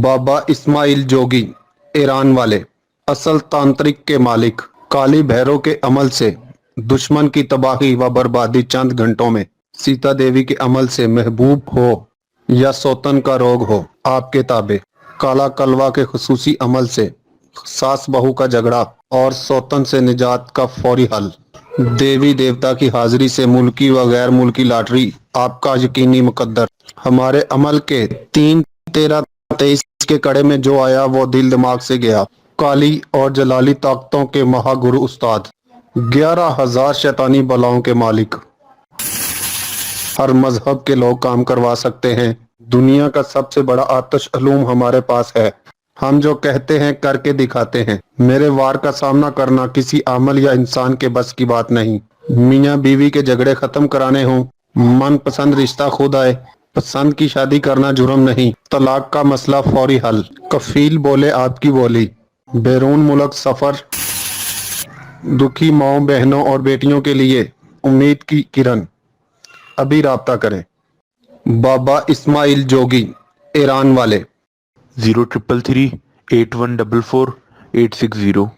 बाबा इस्माइल जोगी Iran वाले, असल तांत्रिक के मालिक, काली भैरव के अमल से दुश्मन की तबाही व बर्बादी चंद घंटों में, सीता देवी के अमल से महबूब हो या सौतन का रोग हो आपके ताबे, काला कलवा के खुसूसी अमल से सास बहू का झगड़ा और सौतन से निजात का फौरी हल, देवी देवता की हाजिरी से मुल्की व गैर मुल्की लॉटरी आपका यकीनी मुकद्दर। हमारे अमल के 3-13-23 के कड़े में जो आया वो दिल दिमाग से गया। काली और जलाली ताकतों के महागुरु उस्ताद, 11,000 शैतानी बलाओं के मालिक, हर मजहब के लोग काम करवा सकते हैं। दुनिया का सबसे बड़ा आतिश अलूम हमारे पास है। हम जो कहते हैं करके दिखाते हैं। मेरे वार का सामना करना किसी आमल या इंसान के बस की बात नहीं। मियाँ बीवी के झगड़े खत्म कराने हों, मनपसंद रिश्ता खुद आए, पसंद की शादी करना जुर्म नहीं, तलाक का मसला फौरी हल, कफील बोले आपकी बोली, बैरून मुल्क सफर, दुखी माओ बहनों और बेटियों के लिए उम्मीद की किरण, अभी राब्ता करें। बाबा इस्माइल जोगी ईरान वाले, 03338144 860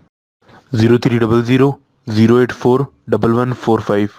0300 084 1145।